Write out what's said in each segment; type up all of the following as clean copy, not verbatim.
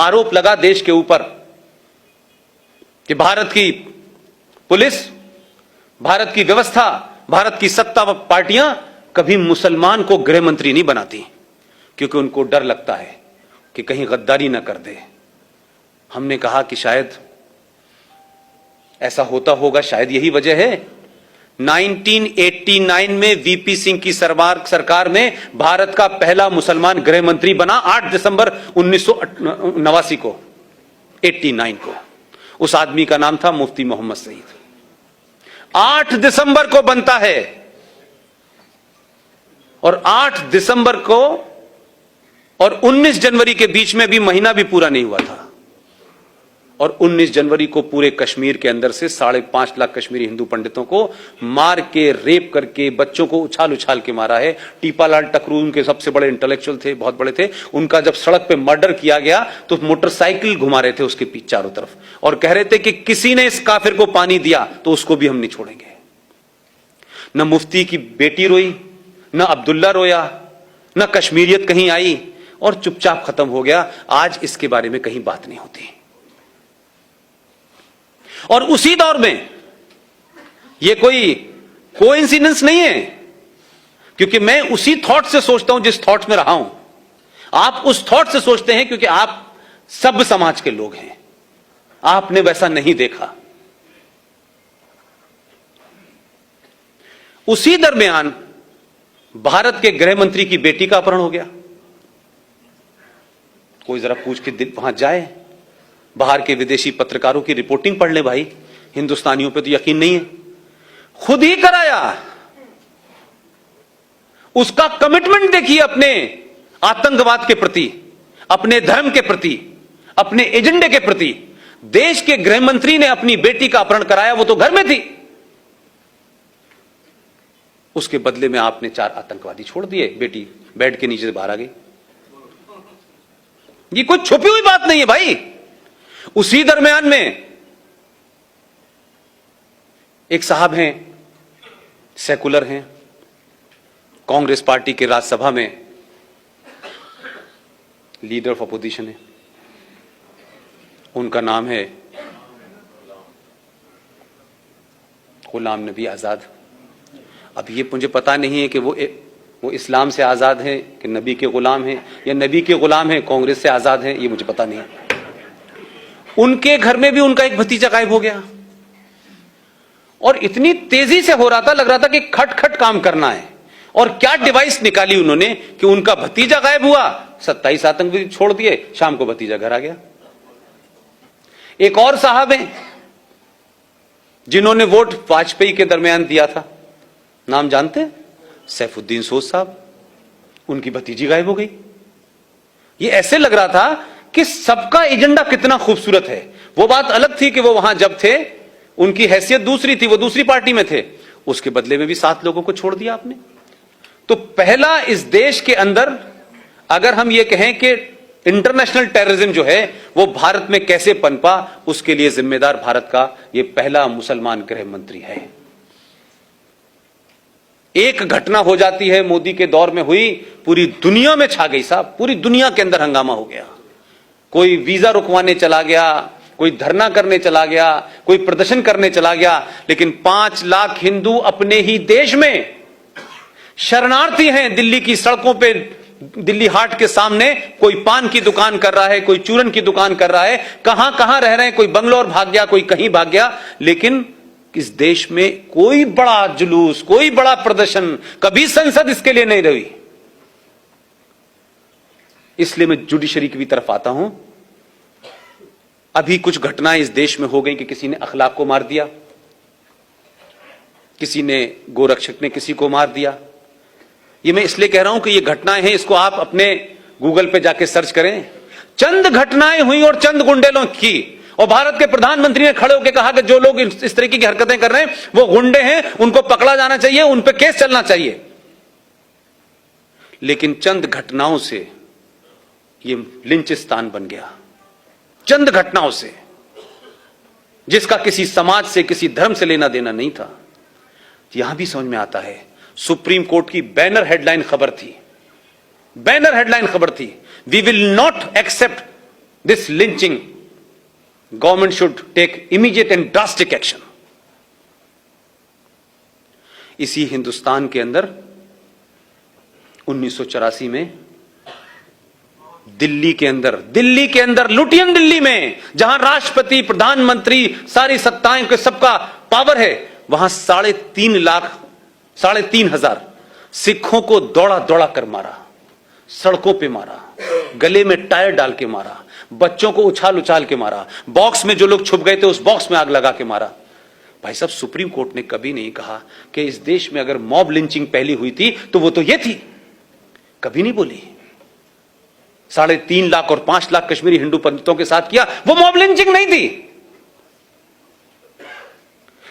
आरोप लगा देश के ऊपर कि भारत की पुलिस, भारत की व्यवस्था, भारत की सत्ता पार्टियां कभी मुसलमान को गृह मंत्री नहीं बनाती, क्योंकि उनको डर लगता है कि कहीं गद्दारी ना कर दे। हमने कहा कि शायद ऐसा होता होगा, शायद यही वजह है 1989 में वीपी सिंह की सरकार में भारत का पहला मुसलमान गृह मंत्री बना 8 दिसंबर 1989 को, 89 को। उस आदमी का नाम था मुफ्ती मोहम्मद सईद। 8 दिसंबर को बनता है और 8 दिसंबर को और 19 जनवरी के बीच में भी महीना भी पूरा नहीं हुआ था, और 19 जनवरी को पूरे कश्मीर के अंदर से 5.5 लाख कश्मीरी हिंदू पंडितों को मार के, रेप करके, बच्चों को उछाल उछाल के मारा है। टीपालाल टकरू उनके सबसे बड़े इंटेलेक्चुअल थे, बहुत बड़े थे। उनका जब सड़क पे मर्डर किया गया तो मोटरसाइकिल घुमा रहे थे उसके पीछे चारों तरफ, और कह रहे थे कि किसी ने इस काफिर को पानी दिया तो उसको भी हम नहीं छोड़ेंगे। न मुफ्ती की बेटी रोई, न अब्दुल्ला रोया, न कश्मीरियत कहीं आई, और चुपचाप खत्म हो गया। आज इसके बारे में कहीं बात नहीं होती। और उसी दौर में यह कोई कोइंसिडेंस नहीं है, क्योंकि मैं उसी थॉट से सोचता हूं जिस थॉट में रहा हूं। आप उस थॉट से सोचते हैं क्योंकि आप सब समाज के लोग हैं, आपने वैसा नहीं देखा। उसी दरमियान भारत के गृह मंत्री की बेटी का अपहरण हो गया। कोई जरा पूछ के वहां जाए, बाहर के विदेशी पत्रकारों की रिपोर्टिंग पढ़ ले भाई, हिंदुस्तानियों पे तो यकीन नहीं है। खुद ही कराया। उसका कमिटमेंट देखिए अपने आतंकवाद के प्रति, अपने धर्म के प्रति, अपने एजेंडे के प्रति। देश के गृह मंत्री ने अपनी बेटी का अपहरण कराया, वो तो घर में थी। उसके बदले में आपने 4 आतंकवादी छोड़ दिए, बेटी बेड के नीचे से बाहर आ गई। ये कोई छुपी हुई बात नहीं है भाई। उसी दरमियान में एक साहब हैं, सेकुलर हैं, कांग्रेस पार्टी के राज्यसभा में लीडर ऑफ अपोजिशन है, उनका नाम है गुलाम नबी आजाद। अब ये मुझे पता नहीं है कि वो इस्लाम से आजाद हैं कि नबी के गुलाम हैं, या नबी के गुलाम हैं कांग्रेस से आजाद हैं, ये मुझे पता नहीं है। उनके घर में भी उनका एक भतीजा गायब हो गया, और इतनी तेजी से हो रहा था, लग रहा था कि खट खट काम करना है। और क्या डिवाइस निकाली उन्होंने कि उनका भतीजा गायब हुआ, 27 आतंकवादी छोड़ दिए, शाम को भतीजा घर आ गया। एक और साहब हैं जिन्होंने वोट वाजपेयी के दरमियान दिया था, नाम जानते हैं? सैफुद्दीन सोज साहब। उनकी भतीजी गायब हो गई। ये ऐसे लग रहा था कि सबका एजेंडा कितना खूबसूरत है। वो बात अलग थी कि वो वहां जब थे उनकी हैसियत दूसरी थी, वो दूसरी पार्टी में थे। उसके बदले में भी 7 लोगों को छोड़ दिया आपने। तो पहला इस देश के अंदर अगर हम ये कहें कि इंटरनेशनल टेररिज्म जो है वो भारत में कैसे पनपा, उसके लिए जिम्मेदार भारत का ये पहला मुसलमान गृह मंत्री है। एक घटना हो जाती है, मोदी के दौर में हुई, पूरी दुनिया में छा गई साहब, पूरी दुनिया के अंदर हंगामा हो गया। कोई वीजा रुकवाने चला गया, कोई धरना करने चला गया, कोई प्रदर्शन करने चला गया, लेकिन 5 लाख हिंदू अपने ही देश में शरणार्थी हैं। दिल्ली की सड़कों पे, दिल्ली हाट के सामने कोई पान की दुकान कर रहा है, कोई चूरन की दुकान कर रहा है, कहां कहां रह रहे हैं, कोई बंगलोर भाग गया, कोई कहीं भाग गया। लेकिन इस देश में कोई बड़ा जुलूस, कोई बड़ा प्रदर्शन, कभी संसद इसके लिए नहीं रही। इसलिए मैं जुडिशरी की भी तरफ आता हूं। अभी कुछ घटनाएं इस देश में हो गई कि किसी ने अखलाक को मार दिया, किसी ने, गोरक्षक ने किसी को मार दिया। ये मैं इसलिए कह रहा हूं कि ये घटनाएं हैं, इसको आप अपने गूगल पे जाके सर्च करें। चंद घटनाएं हुई और चंद गुंडेलों की, और भारत के प्रधानमंत्री ने खड़े होकर कहा कि जो लोग इस तरीके की हरकतें कर रहे हैं वो गुंडे हैं, उनको पकड़ा जाना चाहिए, उन पे केस चलना चाहिए। लेकिन चंद घटनाओं से ये लिंचिस्तान बन गया, चंद घटनाओं से, जिसका किसी समाज से, किसी धर्म से लेना देना नहीं था। यहां भी समझ में आता है, सुप्रीम कोर्ट की बैनर हेडलाइन खबर थी, बैनर हेडलाइन खबर थी, we will not accept this lynching government should take immediate and drastic action. इसी हिंदुस्तान के अंदर 1984 में दिल्ली के अंदर लुटियन दिल्ली में, जहां राष्ट्रपति, प्रधानमंत्री, सारी सत्ताएं के सबका पावर है, वहां 3,500 सिखों को दौड़ा दौड़ा कर मारा, सड़कों पे मारा, गले में टायर डाल के मारा, बच्चों को उछाल उछाल के मारा, बॉक्स में जो लोग छुप गए थे उस बॉक्स में आग लगा के मारा। भाई साहब, सुप्रीम कोर्ट ने कभी नहीं कहा कि इस देश में अगर मॉब लिंचिंग पहली हुई थी तो वो तो ये थी, कभी नहीं बोली। 3.5 लाख और 5 लाख कश्मीरी हिंदू पंडितों के साथ किया, वो मॉब लिंचिंग नहीं थी।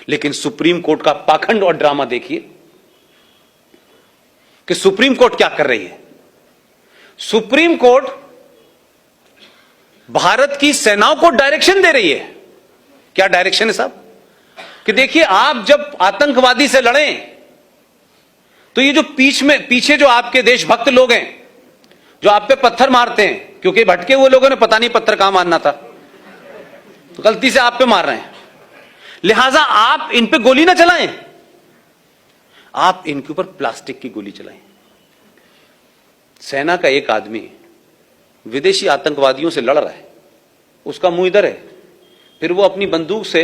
लेकिन सुप्रीम कोर्ट का पाखंड और ड्रामा देखिए कि सुप्रीम कोर्ट क्या कर रही है। सुप्रीम कोर्ट भारत की सेनाओं को डायरेक्शन दे रही है। क्या डायरेक्शन है साहब? कि देखिए, आप जब आतंकवादी से लड़ें तो ये जो पीछे जो आपके देशभक्त लोग हैं, जो आप पे पत्थर मारते हैं, क्योंकि भटके हुए लोगों ने पता नहीं पत्थर कहां मारना था, तो गलती से आप पे मार रहे हैं, लिहाजा आप इन पे गोली ना चलाएं, आप इनके ऊपर प्लास्टिक की गोली चलाएं। सेना का एक आदमी विदेशी आतंकवादियों से लड़ रहा है, उसका मुंह इधर है, फिर वो अपनी बंदूक से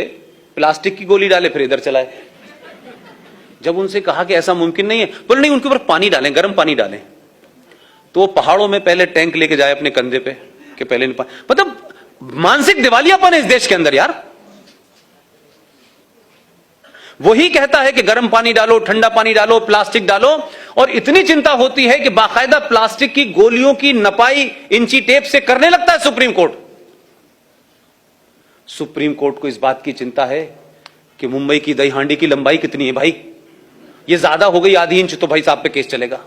प्लास्टिक की गोली डाले, फिर इधर चलाए। जब उनसे कहा कि ऐसा मुमकिन नहीं है, बोले नहीं, उनके ऊपर पानी डालें, गर्म पानी डालें। तो वो पहाड़ों में पहले टैंक लेके जाए अपने कंधे पे कि पहले मतलब मानसिक दिवालियापन है इस देश के अंदर यार। वही कहता है कि गर्म पानी डालो, ठंडा पानी डालो, प्लास्टिक डालो, और इतनी चिंता होती है कि बाकायदा प्लास्टिक की गोलियों की नपाई इंची टेप से करने लगता है सुप्रीम कोर्ट। सुप्रीम कोर्ट को इस बात की चिंता है कि मुंबई की दही हांडी की लंबाई कितनी है भाई, ये ज्यादा हो गई आधी इंच तो भाई साहब पे केस चलेगा।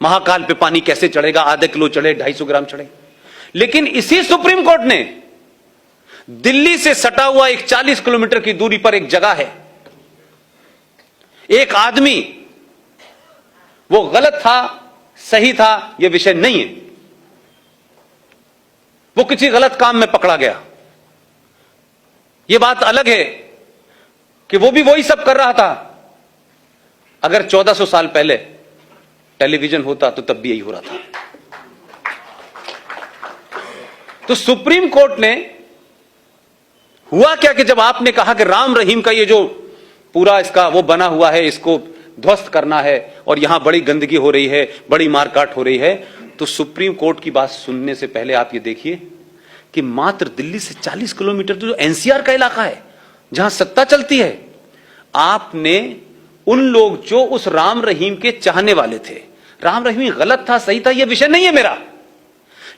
महाकाल पे पानी कैसे चढ़ेगा, आधा किलो चढ़े, 250 ग्राम चढ़े। लेकिन इसी सुप्रीम कोर्ट ने दिल्ली से सटा हुआ एक 40 किलोमीटर की दूरी पर एक जगह है, एक आदमी, वो गलत था सही था यह विषय नहीं है, वो किसी गलत काम में पकड़ा गया, यह बात अलग है कि वो भी वही सब कर रहा था। अगर 1400 साल पहले टेलीविजन होता तो तब भी यही हो रहा था। तो सुप्रीम कोर्ट ने हुआ क्या कि जब आपने कहा कि राम रहीम का ये जो पूरा इसका वो बना हुआ है, इसको ध्वस्त करना है और यहां बड़ी गंदगी हो रही है, बड़ी मारकाट हो रही है, तो सुप्रीम कोर्ट की बात सुनने से पहले आप ये देखिए कि मात्र दिल्ली से 40 किलोमीटर जो एनसीआर का इलाका है जहां सत्ता चलती है, आपने उन लोग जो उस राम रहीम के चाहने वाले थे, राम रहीम गलत था सही था यह विषय नहीं है मेरा,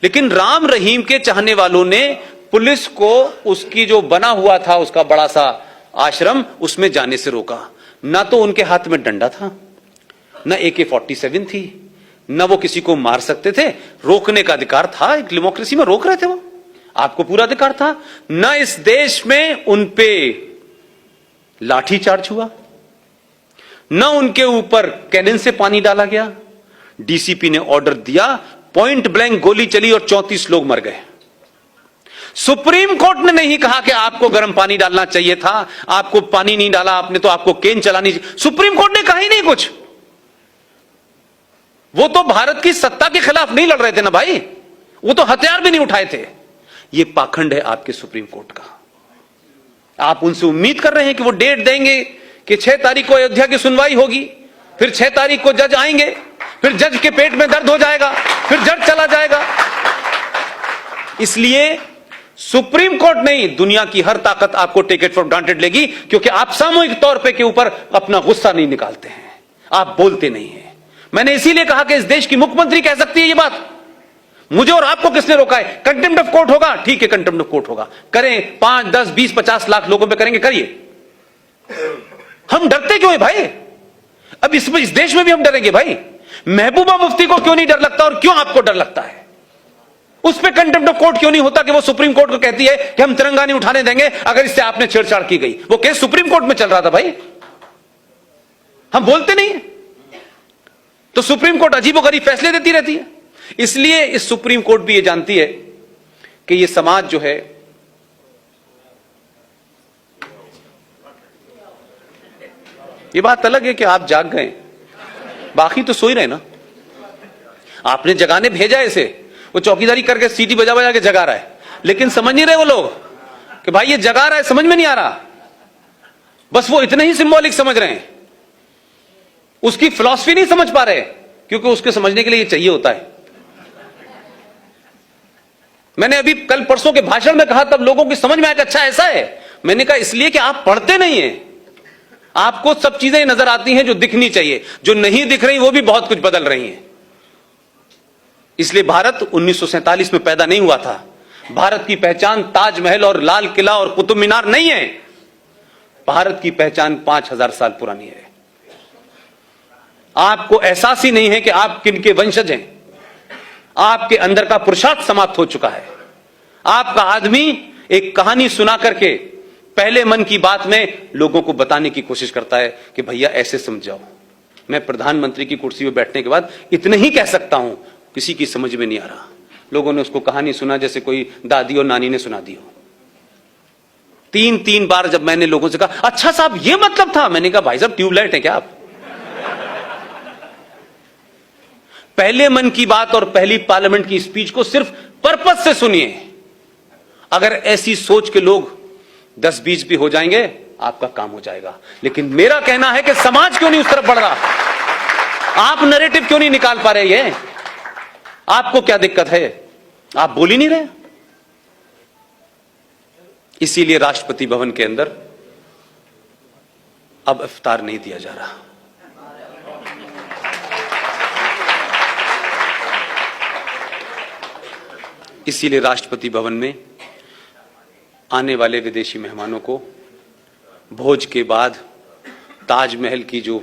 लेकिन राम रहीम के चाहने वालों ने पुलिस को उसकी जो बना हुआ था उसका बड़ा सा आश्रम, उसमें जाने से रोका। ना तो उनके हाथ में डंडा था, न AK-47 थी, न वो किसी को मार सकते थे, रोकने का अधिकार था, एक डेमोक्रेसी में रोक रहे थे, वो आपको पूरा अधिकार था। न इस देश में उन पे लाठीचार्ज हुआ, न उनके ऊपर कैनन से पानी डाला गया। डीसीपी ने ऑर्डर दिया, पॉइंट ब्लैंक गोली चली और 34 लोग मर गए। सुप्रीम कोर्ट ने नहीं कहा कि आपको गर्म पानी डालना चाहिए था, आपको पानी नहीं डाला आपने तो आपको केन चलानी चाहिए। सुप्रीम कोर्ट ने कहा ही नहीं कुछ। वो तो भारत की सत्ता के खिलाफ नहीं लड़ रहे थे ना भाई, वो तो हथियार भी नहीं उठाए थे। ये पाखंड है आपके सुप्रीम कोर्ट का। आप उनसे उम्मीद कर रहे हैं कि वो डेट देंगे कि 6 तारीख को अयोध्या की सुनवाई होगी, फिर 6 तारीख को जज आएंगे, फिर जज के पेट में दर्द हो जाएगा, फिर जज चला जाएगा। इसलिए सुप्रीम कोर्ट नहीं, दुनिया की हर ताकत आपको टेक इट फॉर ग्रांटेड लेगी, क्योंकि आप सामूहिक तौर पे के ऊपर अपना गुस्सा नहीं निकालते हैं, आप बोलते नहीं हैं। मैंने इसीलिए कहा कि इस देश की मुख्यमंत्री कह सकती है ये बात। मुझे और आपको किसने रोका है? कंटेम्प्ट ऑफ कोर्ट होगा, ठीक है, कंटेम्प्ट ऑफ कोर्ट होगा, करें। 5, 10, 20, 50 लाख लोगों पे करेंगे, करिए। हम डरते क्यों है भाई? अब इस देश में भी हम डरेंगे भाई? महबूबा मुफ्ती को क्यों नहीं डर लगता और क्यों आपको डर लगता है? उस पर कंटेम्प्ट ऑफ कोर्ट क्यों नहीं होता कि वो सुप्रीम कोर्ट को कहती है कि हम तिरंगा नहीं उठाने देंगे अगर इससे आपने छेड़छाड़ की गई? वो केस सुप्रीम कोर्ट में चल रहा था भाई, हम बोलते नहीं। तो सुप्रीम कोर्ट अजीबोगरीब फैसले देती रहती है। इसलिए इस सुप्रीम कोर्ट भी ये जानती है कि ये समाज जो है ये बात अलग है कि आप जाग गए, बाकी तो सो ही रहे ना। आपने जगाने भेजा इसे, वो चौकीदारी करके सीटी बजा बजा के जगा रहा है, लेकिन समझ नहीं रहे वो लोग कि भाई ये जगा रहा है, समझ में नहीं आ रहा। बस वो इतने ही सिंबॉलिक समझ रहे हैं, उसकी फिलॉसफी नहीं समझ पा रहे, क्योंकि उसके समझने के लिए ये चाहिए होता है। मैंने अभी कल परसों के भाषण में कहा, तब लोगों की समझ में आया कि अच्छा ऐसा है। मैंने कहा इसलिए कि आप पढ़ते नहीं हैं, आपको सब चीजें नजर आती हैं जो दिखनी चाहिए, जो नहीं दिख रही वो भी बहुत कुछ बदल रही हैं। इसलिए भारत 1947 में पैदा नहीं हुआ था। भारत की पहचान ताजमहल और लाल किला और कुतुब मीनार नहीं है। भारत की पहचान 5000 साल पुरानी है। आपको एहसास ही नहीं है कि आप किन के वंशज हैं। आपके अंदर का पुरुषार्थ समाप्त हो चुका है। आपका आदमी एक कहानी सुना करके पहले मन की बात में लोगों को बताने की कोशिश करता है कि भैया ऐसे समझाओ। मैं प्रधानमंत्री की कुर्सी पर बैठने के बाद इतने ही कह सकता हूं, किसी की समझ में नहीं आ रहा। लोगों ने उसको कहानी सुना जैसे कोई दादी और नानी ने सुना दी हो। 3 बार जब मैंने लोगों से कहा अच्छा साहब ये मतलब था, मैंने कहा भाई साहब ट्यूबलाइट है क्या आप? पहले मन की बात और पहली पार्लियामेंट की स्पीच को सिर्फ पर्पस से सुनिए। अगर ऐसी सोच के लोग 10-20 भी हो जाएंगे, आपका काम हो जाएगा। लेकिन मेरा कहना है कि समाज क्यों नहीं उस तरफ बढ़ रहा? आप नैरेटिव क्यों नहीं निकाल पा रहे? ये आपको क्या दिक्कत है? आप बोल ही नहीं रहे। इसीलिए राष्ट्रपति भवन के अंदर अब इफ्तार नहीं दिया जा रहा। इसीलिए राष्ट्रपति भवन में आने वाले विदेशी मेहमानों को भोज के बाद ताजमहल की जो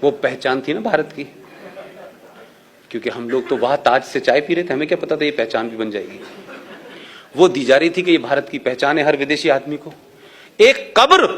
वो पहचान थी ना भारत की, क्योंकि हम लोग तो वहां ताज से चाय पी रहे थे, हमें क्या पता था ये पहचान भी बन जाएगी। वो दी जा रही थी कि ये भारत की पहचान है हर विदेशी आदमी को। एक कब्र